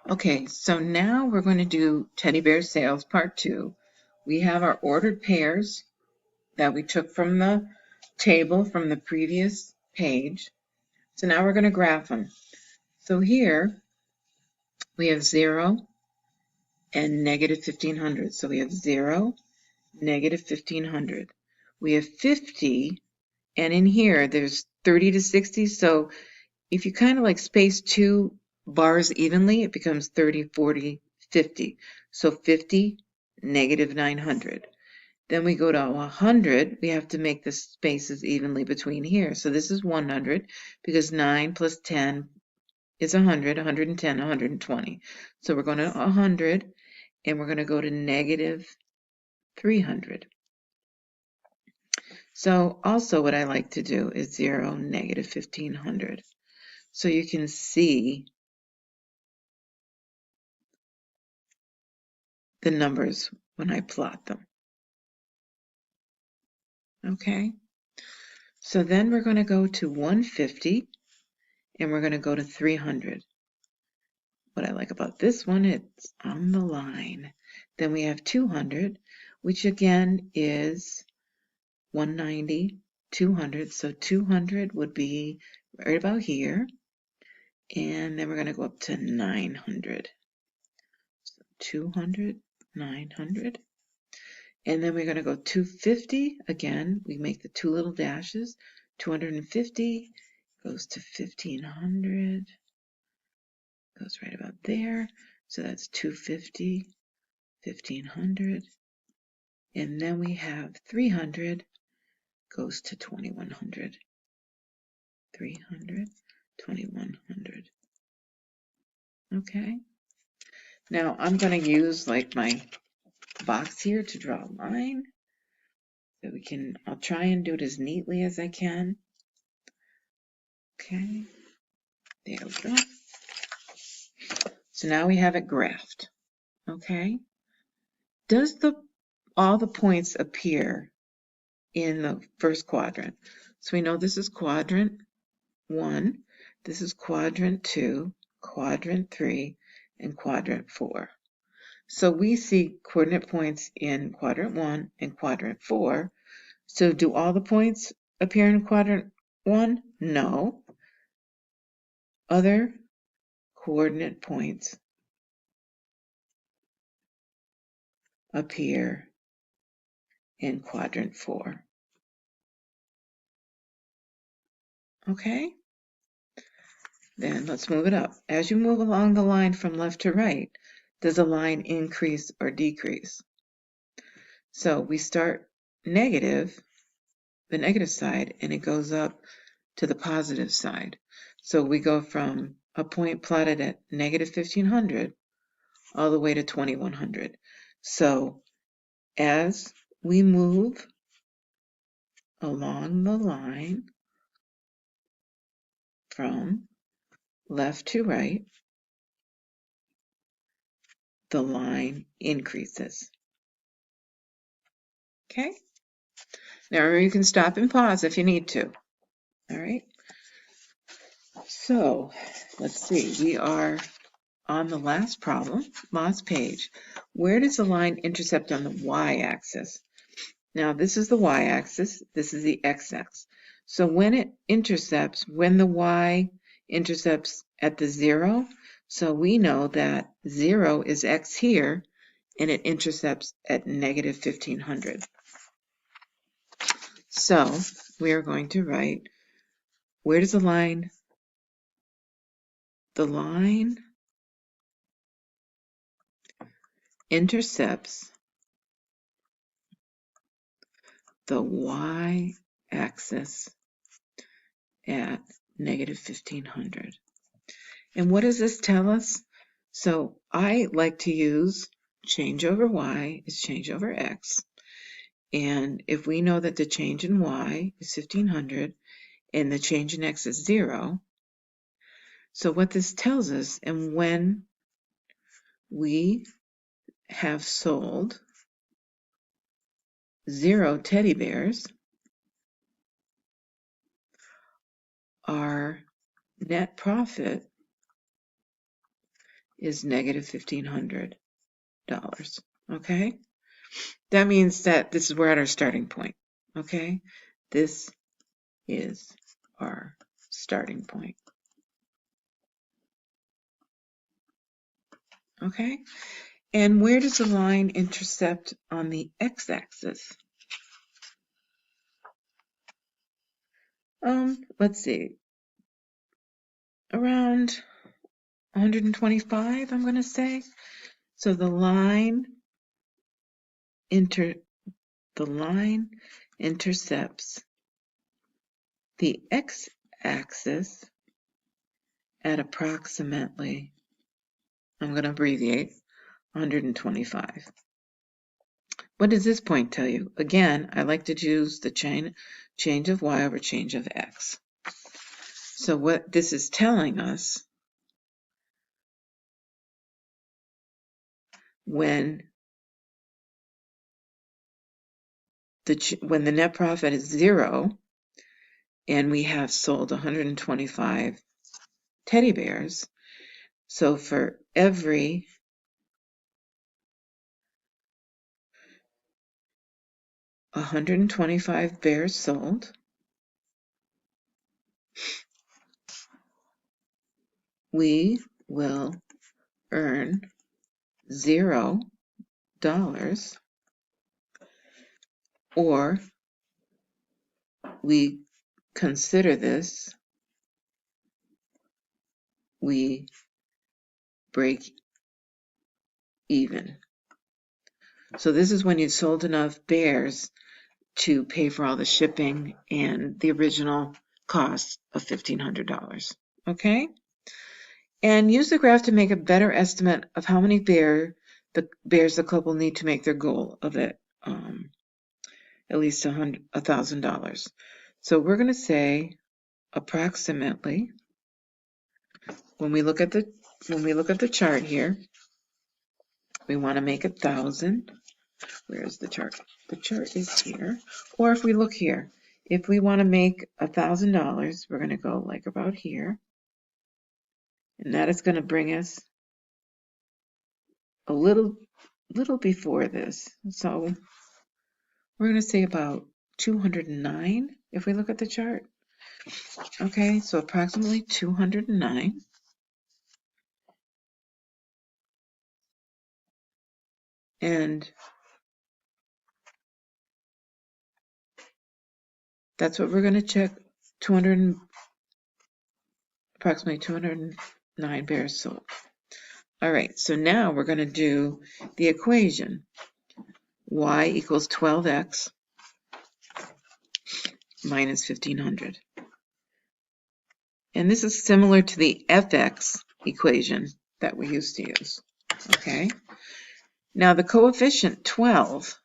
Okay, so now we're going to do teddy bear sales part 2. We have our ordered pairs that we took from the table from the previous page. So now we're going to graph them. So here we have 0 and negative 1500. So we have 0, negative 1500. We have 50, and in here there's 30 to 60. So if you kind of like space 2 bars evenly, it becomes 30, 40, 50. So 50, negative 900. Then we go to 100. We have to make the spaces evenly between here. So this is 100 because 9 plus 10 is 100, 110, 120. So we're going to 100, and we're going to go to negative 300. So also what I like to do is 0, negative 1500. So you can see the numbers when I plot them. Okay, so then we're going to go to 150, and we're going to go to 300. What I like about this one, it's on the line. Then we have 200, which again is 190, 200. So 200 would be right about here. And then we're going to go up to 900. So 200, 900. And then we're going to go 250. Again, we make the two little dashes. 250 goes to 1500. Goes right about there. So that's 250, 1500. And then we have 300 goes to 2100. 300, 2100. Okay. Now I'm going to use like my box here to draw a line. So I'll try and do it as neatly as I can. Okay. There we go. So now we have it graphed. Okay. Does all the points appear in the first quadrant? So we know this is quadrant 1, this is quadrant 2, quadrant 3, and quadrant 4. So we see coordinate points in quadrant 1 and quadrant 4. So do all the points appear in quadrant 1? No. Other coordinate points appear in quadrant 4. Okay? Then let's move it up. As you move along the line from left to right, does the line increase or decrease? So we start negative, the negative side, and it goes up to the positive side. So we go from a point plotted at negative 1500 all the way to 2100. So as we move along the line from left to right, the line increases. Okay? Now you can stop and pause if you need to. All right? So let's see, we are on the last problem, last page. Where does the line intercept on the y-axis? Now this is the y-axis, this is the x-axis. So when it intercepts, when the y intercepts at the 0, so we know that 0 is x here, and it intercepts at negative 1500. So we are going to write, where does the line intercepts the y-axis at negative 1500. And what does this tell us? So I like to use change over y is change over x. And if we know that the change in y is 1500 and the change in x is 0, so what this tells us, and when we have sold 0 teddy bears, our net profit is negative $1,500. Okay? That means that this is we're at our starting point. Okay? This is our starting point. Okay? And where does the line intercept on the x-axis? Let's see. Around 125, I'm going to say. So the line intercepts the x-axis at approximately, I'm going to abbreviate, 125. What does this point tell you? Again, I like to use the change of y over change of x. So what this is telling us, when the net profit is 0 and we have sold 125 teddy bears, so for every 125 bears sold, we will earn $0, or we consider this, we break even. So this is when you sold enough bears to pay for all the shipping and the original cost of $1,500. Okay? And use the graph to make a better estimate of how many bears the couple need to make their goal of at least $1,000. So we're going to say approximately, when we look at the chart here, we want to make 1,000. Where's the chart? The chart is here. Or if we look here, if we want to make $1,000, we're going to go like about here. And that is going to bring us a little before this. So we're going to say about 209 if we look at the chart. Okay, so approximately 209. And that's what we're going to check. Approximately 209 bears sold. All right, so now we're going to do the equation. Y equals 12x minus 1,500. And this is similar to the fx equation that we used to use. Okay. Now the coefficient 12,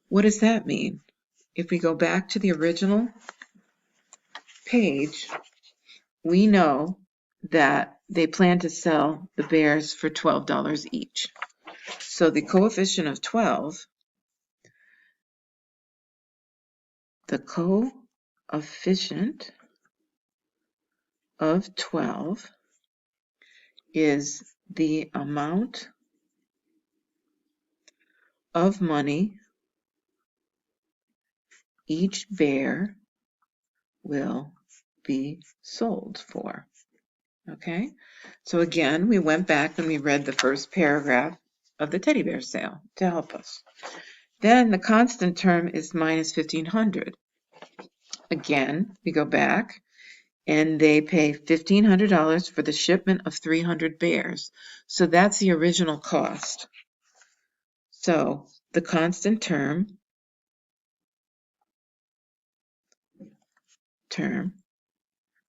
what does that mean? If we go back to the original page, we know that they plan to sell the bears for $12 each. So the coefficient of 12, is the amount of money each bear will be sold for. Okay, so again, we went back and we read the first paragraph of the teddy bear sale to help us. Then the constant term is minus 1,500. Again, we go back and they pay $1,500 for the shipment of 300 bears. So that's the original cost. So the constant term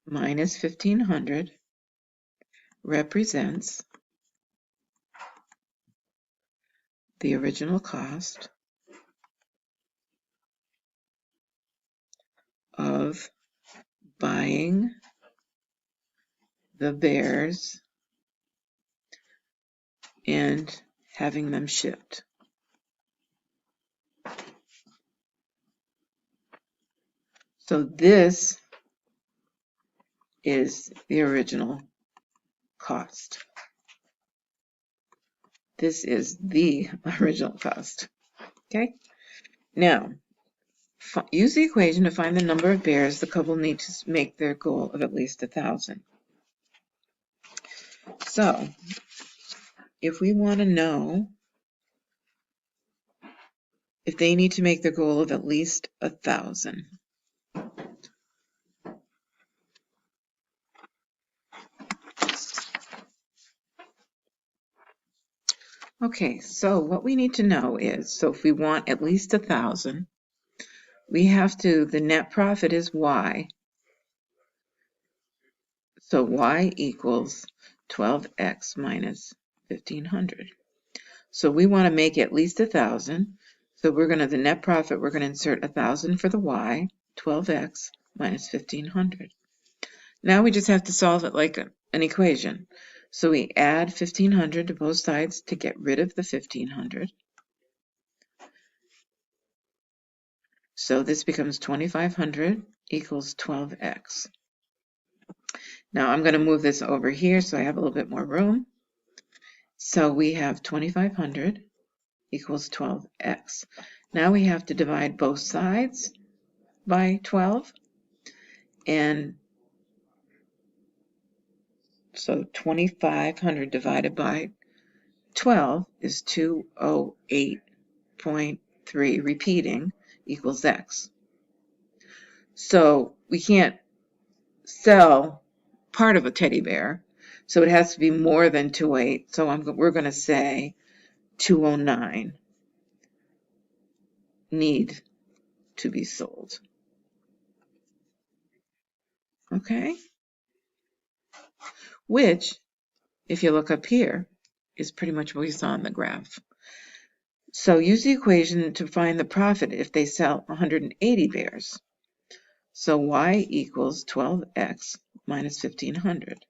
minus 1,500 represents the original cost of buying the bears and having them shipped. So this is the original cost. This is the original cost. Okay? Now, use the equation to find the number of bears the couple need to make their goal of at least 1,000. So, if we want to know if they need to make their goal of at least 1,000, okay, so what we need to know is, so if we want at least 1,000, we have to, the net profit is Y. So Y equals 12x minus 1,500. So we want to make at least 1,000. So we're going to, the net profit, we're going to insert 1,000 for the Y, 12x minus 1,500. Now we just have to solve it like an equation. So we add 1,500 to both sides to get rid of the 1,500. So this becomes 2,500 equals 12x. Now I'm going to move this over here so I have a little bit more room. So we have 2,500 equals 12x. Now we have to divide both sides by 12. And so 2,500 divided by 12 is 208.3, repeating, equals x. So we can't sell part of a teddy bear, so it has to be more than 208. So we're going to say 209 need to be sold. Okay? Which, if you look up here, is pretty much what we saw in the graph. So use the equation to find the profit if they sell 180 bears. So Y equals 12x minus 1,500.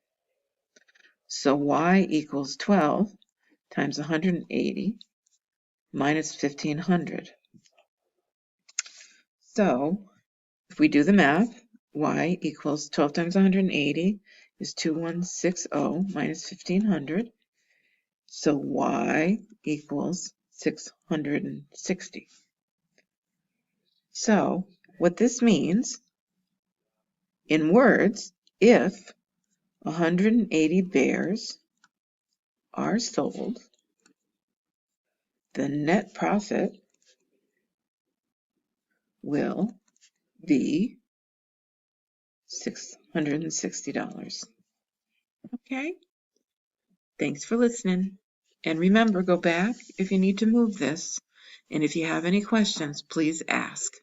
So Y equals 12 times 180 minus 1,500. So if we do the math, Y equals 12 times 180 is 2160 minus 1,500. So Y equals 660. So what this means, in words, if 180 bears are sold, the net profit will be $660. Okay? Thanks for listening. And remember, go back if you need to move this. And if you have any questions, please ask.